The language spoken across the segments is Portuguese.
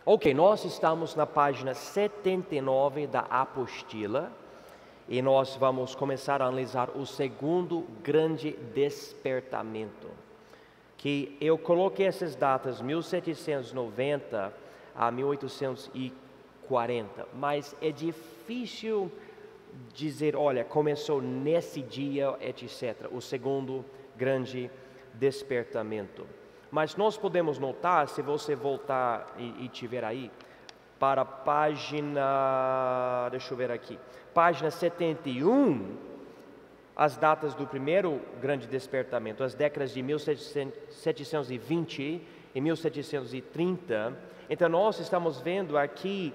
Ok, nós estamos na página 79 da apostila e nós vamos começar a analisar o segundo grande despertamento. Que eu coloquei essas datas 1790 a 1840, mas é difícil dizer, olha, começou nesse dia, etc. O segundo grande despertamento. Mas nós podemos notar, se você voltar e tiver aí, para a página, deixa eu ver aqui, página 71, as datas do primeiro grande despertamento, as décadas de 1720 e 1730. Então nós estamos vendo aqui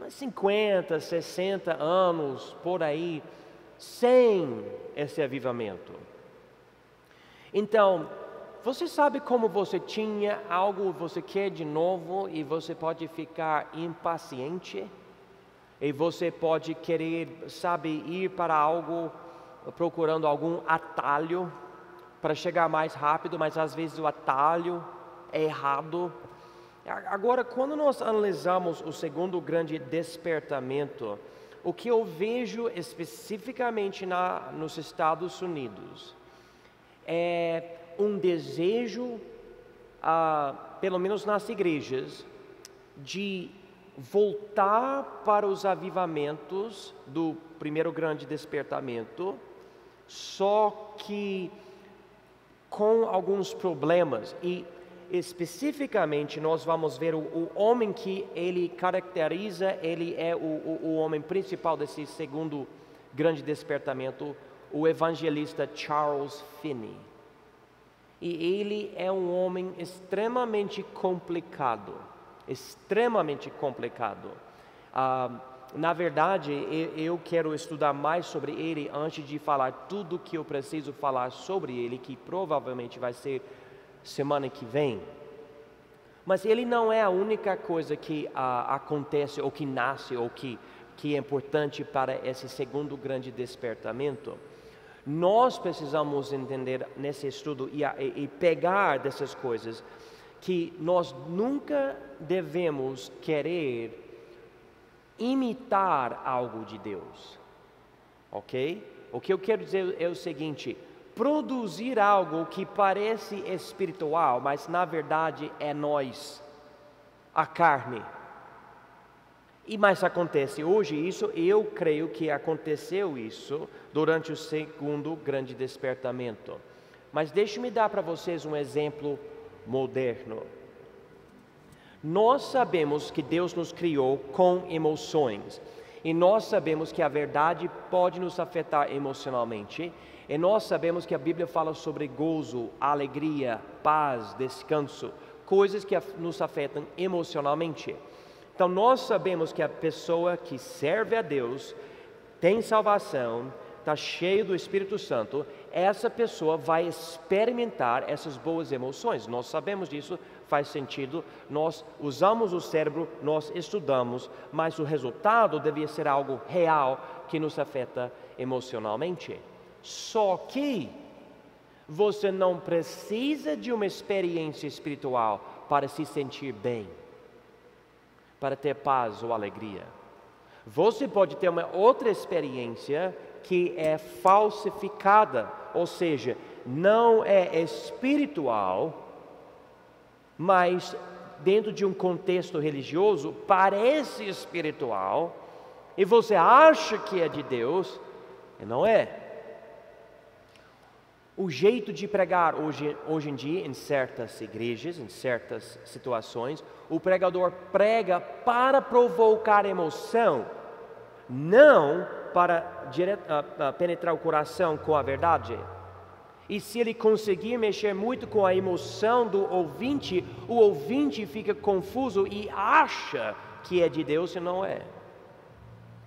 50, 60 anos por aí, sem esse avivamento. Então, você sabe como você tinha algo, você quer de novo e você pode ficar impaciente? E você pode querer, sabe, ir para algo, procurando algum atalho para chegar mais rápido, mas às vezes o atalho é errado. Agora, quando nós analisamos o segundo grande despertamento, o que eu vejo especificamente nos Estados Unidos é um desejo, pelo menos nas igrejas, de voltar para os avivamentos do primeiro grande despertamento, só que com alguns problemas. E especificamente nós vamos ver o homem que ele caracteriza, ele é o homem principal desse segundo grande despertamento, o evangelista Charles Finney. E ele é um homem extremamente complicado, na verdade, eu quero estudar mais sobre ele antes de falar tudo que eu preciso falar sobre ele, que provavelmente vai ser semana que vem. Mas ele não é a única coisa que acontece, ou que nasce, ou que é importante para esse segundo grande despertamento. Nós precisamos entender nesse estudo e pegar dessas coisas que nós nunca devemos querer imitar algo de Deus, ok? O que eu quero dizer é o seguinte: produzir algo que parece espiritual, mas na verdade é nós, a carne. E mais acontece hoje isso, eu creio que aconteceu isso durante o segundo grande despertamento. Mas deixe-me dar para vocês um exemplo moderno. Nós sabemos que Deus nos criou com emoções. E nós sabemos que a verdade pode nos afetar emocionalmente. E nós sabemos que a Bíblia fala sobre gozo, alegria, paz, descanso, coisas que nos afetam emocionalmente. Então nós sabemos que a pessoa que serve a Deus, tem salvação, está cheio do Espírito Santo, essa pessoa vai experimentar essas boas emoções. Nós sabemos disso, faz sentido, nós usamos o cérebro, nós estudamos, mas o resultado devia ser algo real que nos afeta emocionalmente. Só que você não precisa de uma experiência espiritual para se sentir bem, para ter paz ou alegria. Você pode ter uma outra experiência que é falsificada, ou seja, não é espiritual, mas dentro de um contexto religioso parece espiritual, e você acha que é de Deus, e não é. O jeito de pregar hoje em dia, em certas igrejas, em certas situações, o pregador prega para provocar emoção, não para penetrar o coração com a verdade. E se ele conseguir mexer muito com a emoção do ouvinte, o ouvinte fica confuso e acha que é de Deus e não é.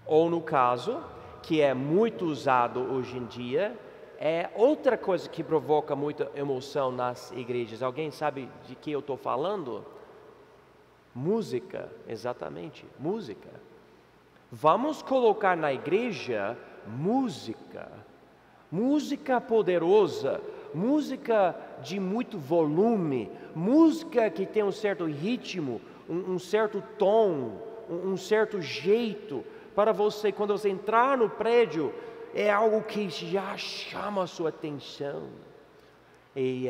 Ou no caso, que é muito usado hoje em dia, é outra coisa que provoca muita emoção nas igrejas. Alguém sabe de que eu estou falando? Música, exatamente, música. Vamos colocar na igreja música poderosa, música de muito volume, música que tem um certo ritmo, um certo tom, um certo jeito, para você, quando você entrar no prédio, é algo que já chama a sua atenção. E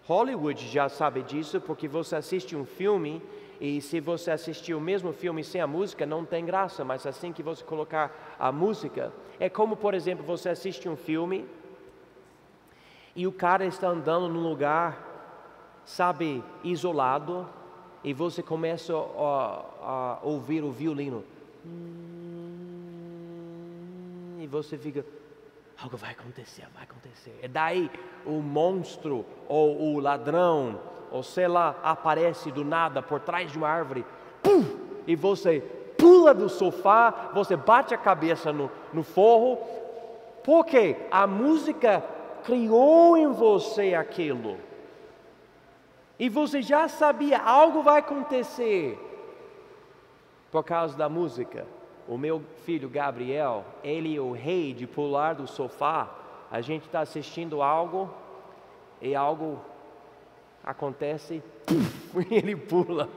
Hollywood já sabe disso, porque você assiste um filme, e se você assistir o mesmo filme sem a música, não tem graça, mas assim que você colocar a música, é como, por exemplo, você assiste um filme, e o cara está andando num lugar, sabe, isolado, e você começa a ouvir o violino. E você fica, algo vai acontecer, vai acontecer. E daí o monstro, ou o ladrão, ou sei lá, aparece do nada por trás de uma árvore. Pum! E você pula do sofá, você bate a cabeça no forro. Porque a música criou em você aquilo. E você já sabia, algo vai acontecer por causa da música. O meu filho Gabriel, ele é o rei de pular do sofá. A gente está assistindo algo e algo acontece e ele pula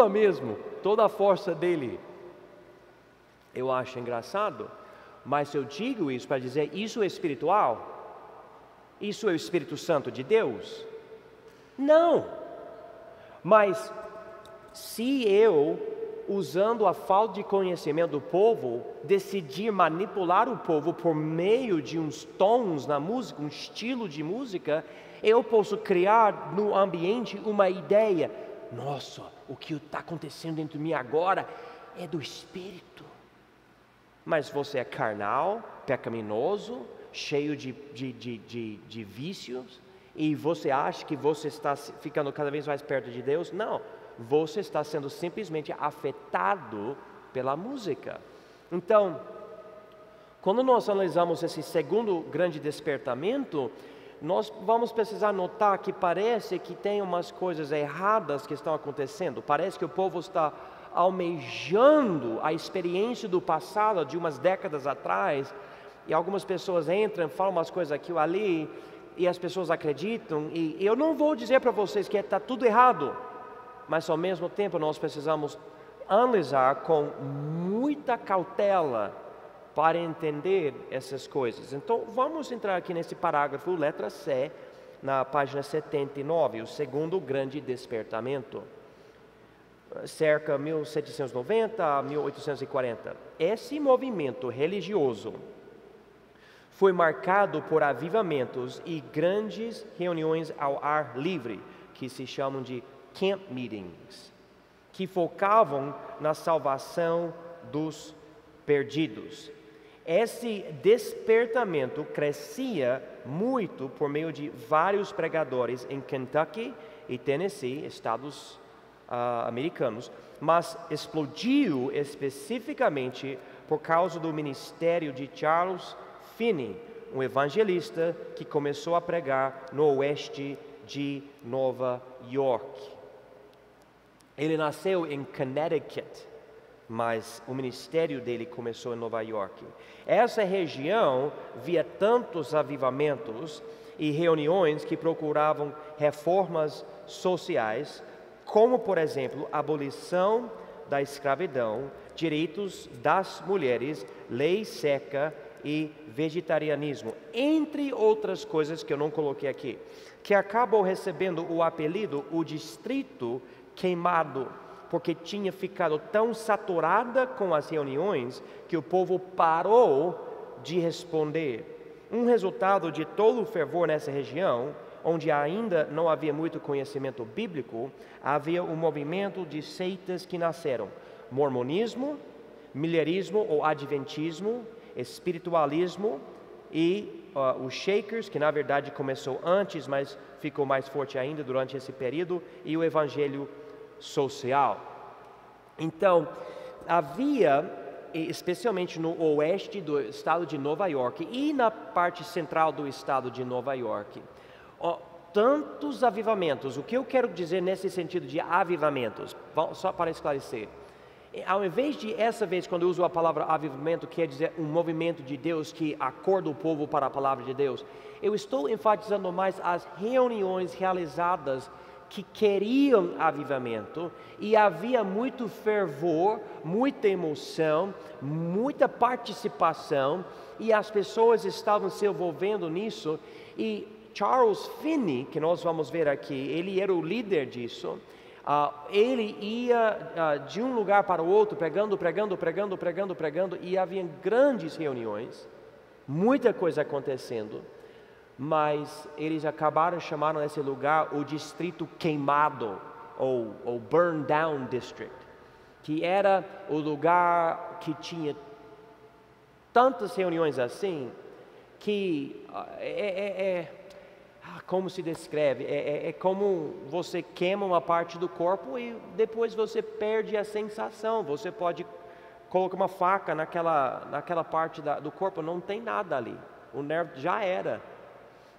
mesmo, toda a força dele. Eu acho engraçado, mas eu digo isso para dizer, isso é espiritual? Isso é o Espírito Santo de Deus? Não. Mas se eu, usando a falta de conhecimento do povo, decidir manipular o povo por meio de uns tons na música, um estilo de música, eu posso criar no ambiente uma ideia. Nossa, o que está acontecendo dentro de mim agora é do Espírito. Mas você é carnal, pecaminoso, cheio de vícios, e você acha que você está ficando cada vez mais perto de Deus? Não, você está sendo simplesmente afetado pela música. Então, quando nós analisamos esse segundo grande despertamento, nós vamos precisar notar que parece que tem umas coisas erradas que estão acontecendo. Parece que o povo está almejando a experiência do passado, de umas décadas atrás, e algumas pessoas entram, falam umas coisas aqui ou ali, e as pessoas acreditam, e eu não vou dizer para vocês que está tudo errado, mas ao mesmo tempo nós precisamos analisar com muita cautela para entender essas coisas. Então vamos entrar aqui nesse parágrafo, letra C, na página 79, o segundo grande despertamento, cerca de 1790 a 1840. Esse movimento religioso foi marcado por avivamentos e grandes reuniões ao ar livre, que se chamam de camp meetings, que focavam na salvação dos perdidos. Esse despertamento crescia muito por meio de vários pregadores em Kentucky e Tennessee, estados americanos, mas explodiu especificamente por causa do ministério de Charles Finney, um evangelista que começou a pregar no oeste de Nova York. Ele nasceu em Connecticut, mas o ministério dele começou em Nova York. Essa região via tantos avivamentos e reuniões que procuravam reformas sociais, como, por exemplo, abolição da escravidão, direitos das mulheres, lei seca e vegetarianismo, entre outras coisas que eu não coloquei aqui, que acabou recebendo o apelido o Distrito Queimado, porque tinha ficado tão saturada com as reuniões que o povo parou de responder. Um resultado de todo o fervor nessa região, onde ainda não havia muito conhecimento bíblico, havia um movimento de seitas que nasceram: mormonismo, milharismo ou adventismo, espiritualismo e os Shakers, que na verdade começou antes, mas ficou mais forte ainda durante esse período, e o evangelho social. Então, havia, especialmente no oeste do estado de Nova York e na parte central do estado de Nova York, tantos avivamentos. O que eu quero dizer nesse sentido de avivamentos, só para esclarecer, ao invés de, essa vez, quando eu uso a palavra avivamento, quer dizer um movimento de Deus que acorda o povo para a palavra de Deus, eu estou enfatizando mais as reuniões realizadas que queriam avivamento, e havia muito fervor, muita emoção, muita participação, e as pessoas estavam se envolvendo nisso. E Charles Finney, que nós vamos ver aqui, ele era o líder disso. Ele ia de um lugar para o outro, pregando, e havia grandes reuniões, muita coisa acontecendo, mas eles acabaram chamando esse lugar o Distrito Queimado, ou Burn Down District, que era o lugar que tinha tantas reuniões assim, que como se descreve? É como você queima uma parte do corpo e depois você perde a sensação. Você pode colocar uma faca naquela parte do corpo, não tem nada ali. O nervo já era.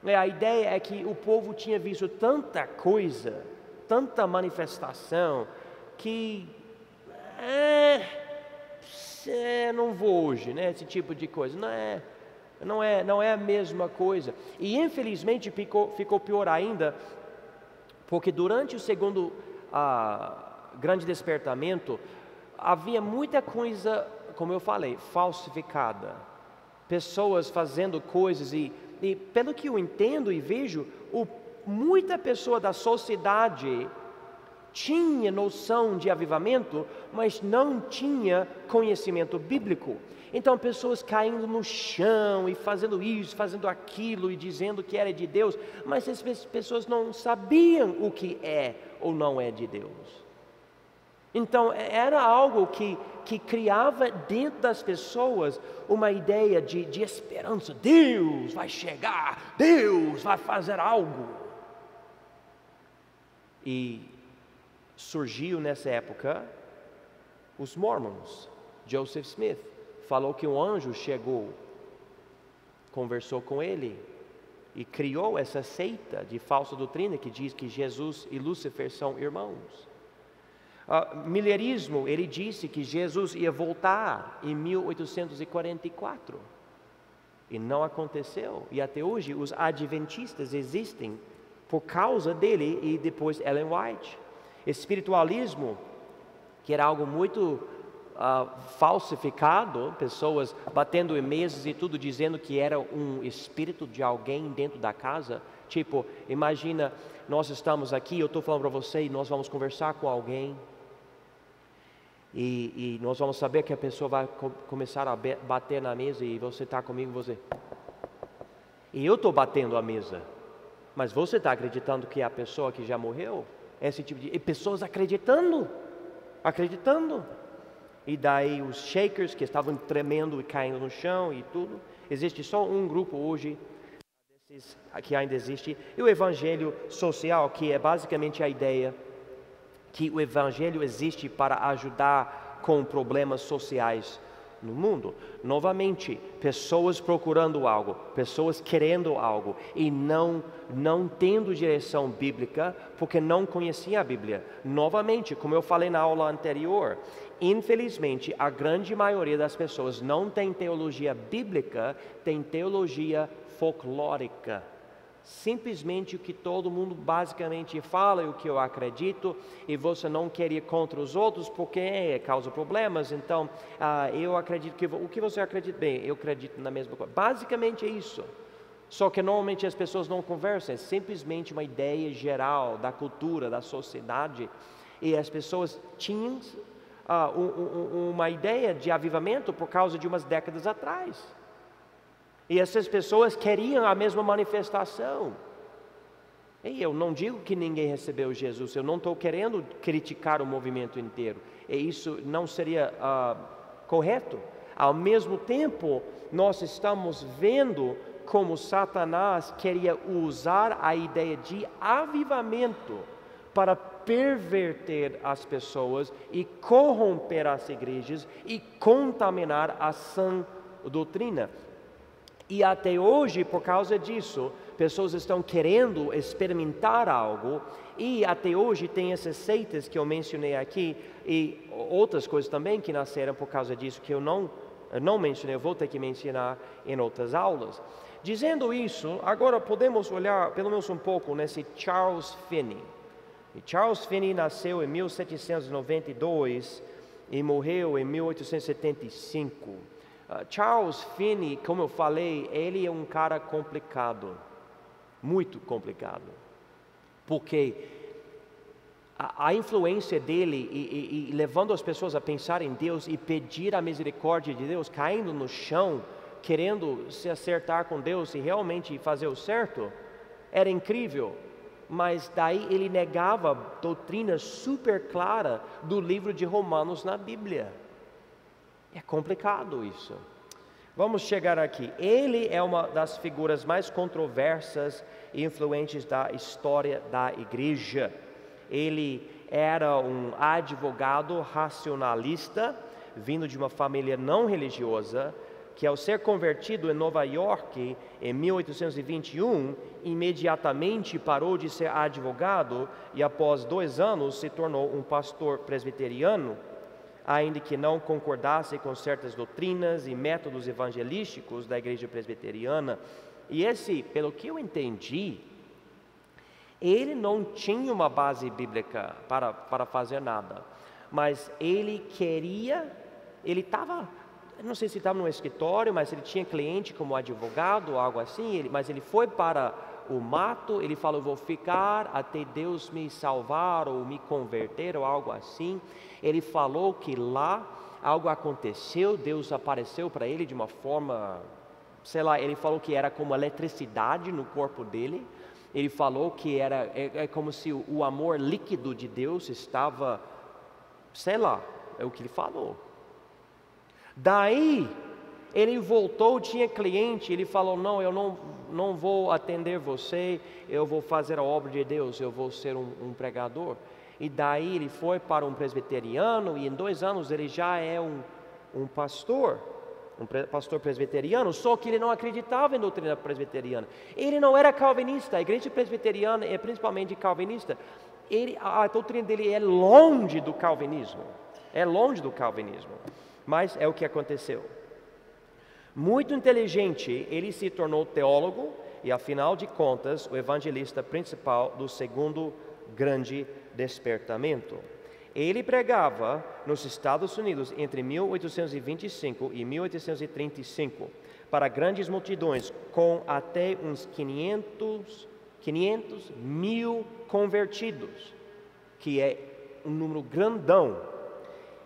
A ideia é que o povo tinha visto tanta coisa, tanta manifestação, que não vou hoje, né? Esse tipo de coisa. Não é a mesma coisa. E infelizmente ficou pior ainda, porque durante o segundo grande despertamento, havia muita coisa, como eu falei, falsificada. Pessoas fazendo coisas e pelo que eu entendo e vejo, muita pessoa da sociedade tinha noção de avivamento, mas não tinha conhecimento bíblico. Então pessoas caindo no chão e fazendo isso, fazendo aquilo e dizendo que era de Deus, mas essas pessoas não sabiam o que é ou não é de Deus. Então era algo que criava dentro das pessoas uma ideia de esperança. Deus vai chegar, Deus vai fazer algo. E surgiu nessa época os Mormons. Joseph Smith falou que um anjo chegou, conversou com ele e criou essa seita de falsa doutrina que diz que Jesus e Lúcifer são irmãos. Millerismo, ele disse que Jesus ia voltar em 1844 e não aconteceu, e até hoje os adventistas existem por causa dele e depois Ellen White. Espiritualismo, que era algo muito falsificado, pessoas batendo em mesas e tudo, dizendo que era um espírito de alguém dentro da casa. Tipo, imagina, nós estamos aqui, eu estou falando para você e nós vamos conversar com alguém e nós vamos saber que a pessoa vai começar a bater na mesa e você está comigo, e eu estou batendo a mesa, mas você está acreditando que é a pessoa que já morreu? Esse tipo de... E pessoas acreditando, e daí os shakers que estavam tremendo e caindo no chão e tudo. Existe só um grupo hoje desses que ainda existe, e o evangelho social, que é basicamente a ideia que o evangelho existe para ajudar com problemas sociais no mundo. Novamente, pessoas procurando algo, pessoas querendo algo e não tendo direção bíblica, porque não conheciam a Bíblia. Novamente, como eu falei na aula anterior, infelizmente a grande maioria das pessoas não tem teologia bíblica, tem teologia folclórica. Simplesmente o que todo mundo basicamente fala e o que eu acredito, e você não quer ir contra os outros porque causa problemas. Então eu acredito que o que você acredita, bem, eu acredito na mesma coisa. Basicamente é isso. Só que normalmente as pessoas não conversam, é simplesmente uma ideia geral da cultura, da sociedade, e as pessoas tinham uma ideia de avivamento por causa de umas décadas atrás. E essas pessoas queriam a mesma manifestação. E eu não digo que ninguém recebeu Jesus, eu não estou querendo criticar o movimento inteiro. E isso não seria correto. Ao mesmo tempo, nós estamos vendo como Satanás queria usar a ideia de avivamento para perverter as pessoas e corromper as igrejas e contaminar a sã doutrina. E até hoje, por causa disso, pessoas estão querendo experimentar algo, e até hoje tem essas seitas que eu mencionei aqui, e outras coisas também que nasceram por causa disso, que eu não mencionei, eu vou ter que mencionar em outras aulas. Dizendo isso, agora podemos olhar pelo menos um pouco nesse Charles Finney. E Charles Finney nasceu em 1792 e morreu em 1875. Charles Finney, como eu falei, ele é um cara complicado, muito complicado, porque a influência dele e levando as pessoas a pensar em Deus e pedir a misericórdia de Deus, caindo no chão, querendo se acertar com Deus e realmente fazer o certo, era incrível. Mas daí ele negava doutrina super clara do livro de Romanos na Bíblia. É complicado isso. Vamos chegar aqui. Ele é uma das figuras mais controversas e influentes da história da igreja. Ele era um advogado racionalista, vindo de uma família não religiosa, que ao ser convertido em Nova York em 1821, imediatamente parou de ser advogado e após 2 anos se tornou um pastor presbiteriano, ainda que não concordasse com certas doutrinas e métodos evangelísticos da igreja presbiteriana. E esse, pelo que eu entendi, ele não tinha uma base bíblica para fazer nada, mas ele estava, não sei se estava no escritório, mas ele tinha cliente como advogado, algo assim, mas ele foi para o mato, ele falou, vou ficar até Deus me salvar ou me converter ou algo assim. Ele falou que lá algo aconteceu, Deus apareceu para ele de uma forma, sei lá, ele falou que era como eletricidade no corpo dele. Ele falou que é como se o amor líquido de Deus estava, sei lá, é o que ele falou. Daí, ele voltou, tinha cliente, ele falou, não, eu não vou atender você, eu vou fazer a obra de Deus, eu vou ser um pregador. E daí ele foi para um presbiteriano e em 2 anos ele já é um pastor presbiteriano, só que ele não acreditava em doutrina presbiteriana. Ele não era calvinista, a igreja presbiteriana é principalmente calvinista. A doutrina dele é longe do calvinismo, mas é o que aconteceu. Muito inteligente, ele se tornou teólogo e, afinal de contas, o evangelista principal do segundo grande despertamento. Ele pregava nos Estados Unidos entre 1825 e 1835 para grandes multidões, com até uns 500 mil convertidos, que é um número grandão.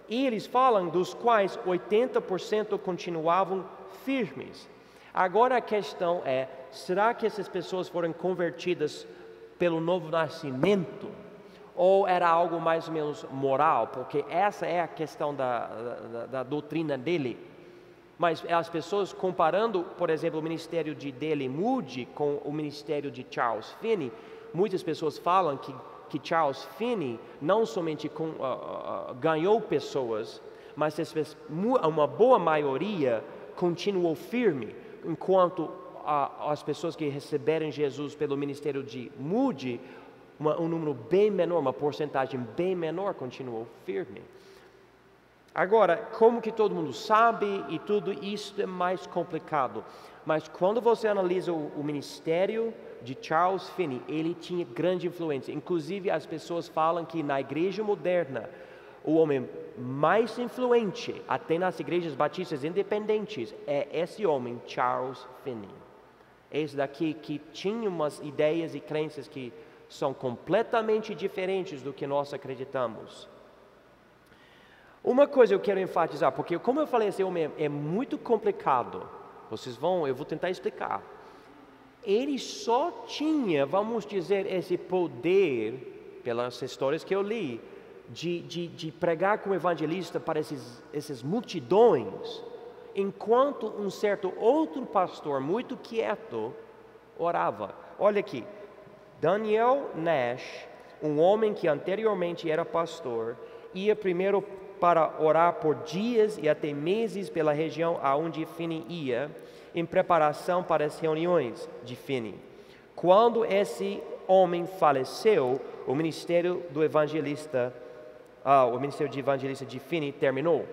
E eles falam dos quais 80% continuavam firmes. Agora a questão é, será que essas pessoas foram convertidas pelo novo nascimento? Ou era algo mais ou menos moral? Porque essa é a questão da doutrina dele. Mas as pessoas comparando, por exemplo, o ministério de D.L. Moody com o ministério de Charles Finney, muitas pessoas falam que Charles Finney não somente ganhou pessoas, mas uma boa maioria continuou firme, enquanto as pessoas que receberam Jesus pelo ministério de Moody, um número bem menor, uma porcentagem bem menor, continuou firme. Agora, como que todo mundo sabe e tudo isso é mais complicado, mas quando você analisa o ministério de Charles Finney, ele tinha grande influência. Inclusive as pessoas falam que na igreja moderna, o homem mais influente, até nas igrejas batistas independentes, é esse homem, Charles Finney. Esse daqui que tinha umas ideias e crenças que são completamente diferentes do que nós acreditamos. Uma coisa eu quero enfatizar, porque como eu falei, esse homem é muito complicado. Eu vou tentar explicar. Ele só tinha, vamos dizer, esse poder, pelas histórias que eu li, de pregar como evangelista para essas multidões, enquanto um certo outro pastor, muito quieto, orava. Olha aqui, Daniel Nash, um homem que anteriormente era pastor, ia primeiro para orar por dias e até meses pela região aonde Finney ia, em preparação para as reuniões de Finney. Quando esse homem faleceu, o ministério de evangelista de Finney terminou.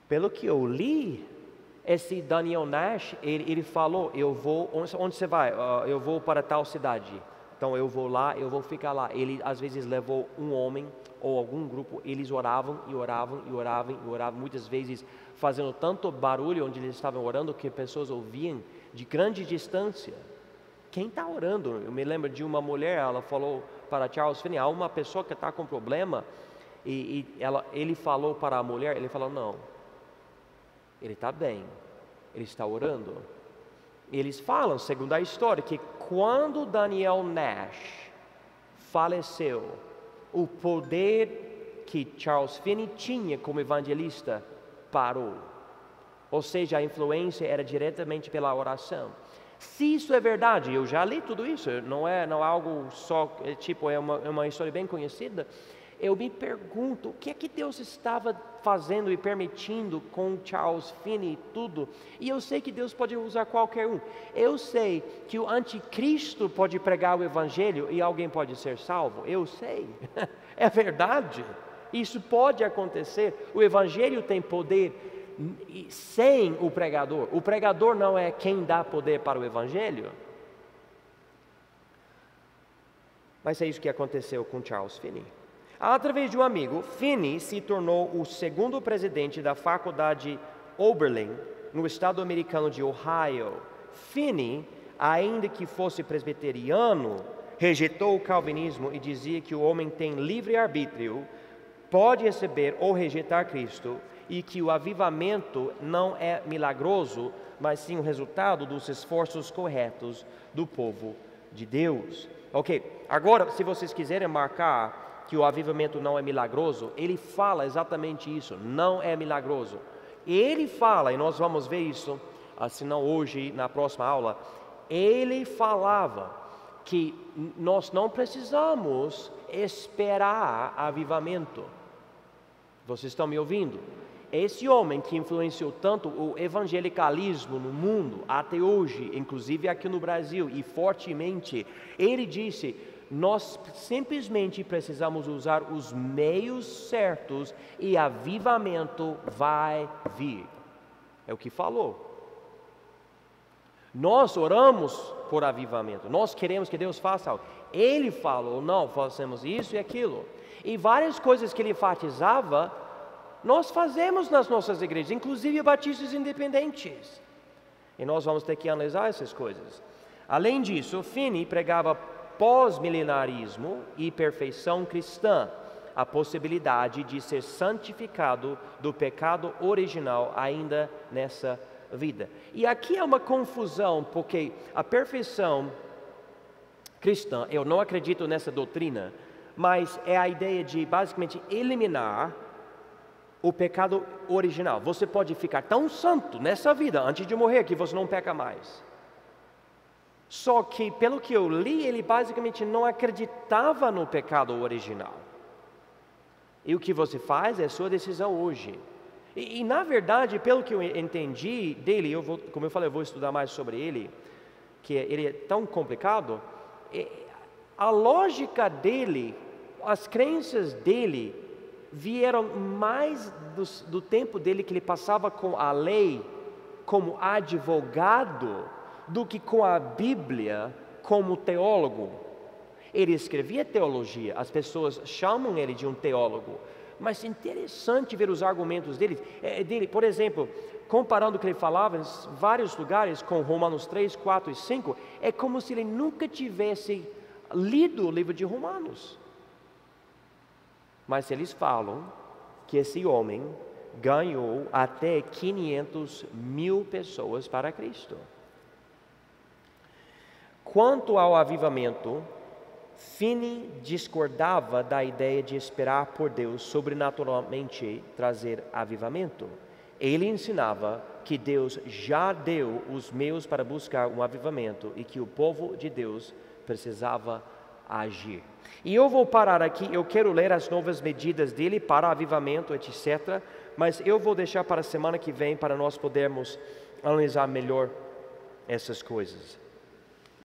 Pelo que eu li, esse Daniel Nash, ele falou, onde você vai? Eu vou para tal cidade. Então eu vou lá, eu vou ficar lá. Ele às vezes levou um homem ou algum grupo, eles oravam e oravam e oravam e oravam, muitas vezes fazendo tanto barulho onde eles estavam orando que pessoas ouviam de grande distância. Quem está orando? Eu me lembro de uma mulher, ela falou para Charles Finney, há uma pessoa que está com problema, ele falou para a mulher, ele falou, não, ele está bem, ele está orando. Eles falam, segundo a história, que quando Daniel Nash faleceu, o poder que Charles Finney tinha como evangelista parou. Ou seja, a influência era diretamente pela oração. Se isso é verdade, eu já li tudo isso, não é algo só, é uma história bem conhecida. Eu me pergunto, o que é que Deus estava fazendo e permitindo com Charles Finney e tudo? E eu sei que Deus pode usar qualquer um. Eu sei que o anticristo pode pregar o evangelho e alguém pode ser salvo. Eu sei, é verdade. Isso pode acontecer. O evangelho tem poder sem o pregador. O pregador não é quem dá poder para o evangelho. Mas é isso que aconteceu com Charles Finney. Através de um amigo, Finney se tornou o segundo presidente da faculdade Oberlin, no estado americano de Ohio. Finney, ainda que fosse presbiteriano, rejeitou o calvinismo e dizia que o homem tem livre-arbítrio, pode receber ou rejeitar Cristo, e que o avivamento não é milagroso, mas sim o resultado dos esforços corretos do povo de Deus. Ok, agora se vocês quiserem marcar que o avivamento não é milagroso, ele fala exatamente isso, não é milagroso. Ele fala, e nós vamos ver isso, se não hoje, na próxima aula, ele falava que nós não precisamos esperar avivamento. Vocês estão me ouvindo? Esse homem que influenciou tanto o evangelicalismo no mundo, até hoje, inclusive aqui no Brasil, e fortemente, ele disse, nós simplesmente precisamos usar os meios certos e avivamento vai vir. É o que falou. Nós oramos por avivamento, nós queremos que Deus faça algo. Ele falou, não, fazemos isso e aquilo. E várias coisas que ele enfatizava, nós fazemos nas nossas igrejas, inclusive batistas independentes. E nós vamos ter que analisar essas coisas. Além disso, Finney pregava pós-milenarismo e perfeição cristã, a possibilidade de ser santificado do pecado original ainda nessa vida. E aqui há uma confusão, porque a perfeição cristã, eu não acredito nessa doutrina, mas é a ideia de basicamente eliminar o pecado original. Você pode ficar tão santo nessa vida, antes de morrer, que você não peca mais. Só que, pelo que eu li, ele basicamente não acreditava no pecado original. E o que você faz é sua decisão hoje. E na verdade, pelo que eu entendi dele, como eu falei, eu vou estudar mais sobre ele, que ele é tão complicado. A lógica dele, as crenças dele, vieram mais do tempo dele que ele passava com a lei como advogado, do que com a Bíblia como teólogo. Ele escrevia teologia, as pessoas chamam ele de um teólogo, mas é interessante ver os argumentos dele. Por exemplo, comparando o que ele falava em vários lugares com Romanos 3, 4 e 5, é como se ele nunca tivesse lido o livro de Romanos. Mas eles falam que esse homem ganhou até 500 mil pessoas para Cristo. Quanto ao avivamento, Finney discordava da ideia de esperar por Deus sobrenaturalmente trazer avivamento. Ele ensinava que Deus já deu os meios para buscar um avivamento e que o povo de Deus precisava agir. E eu vou parar aqui, eu quero ler as novas medidas dele para avivamento, etc. Mas eu vou deixar para a semana que vem para nós podermos analisar melhor essas coisas.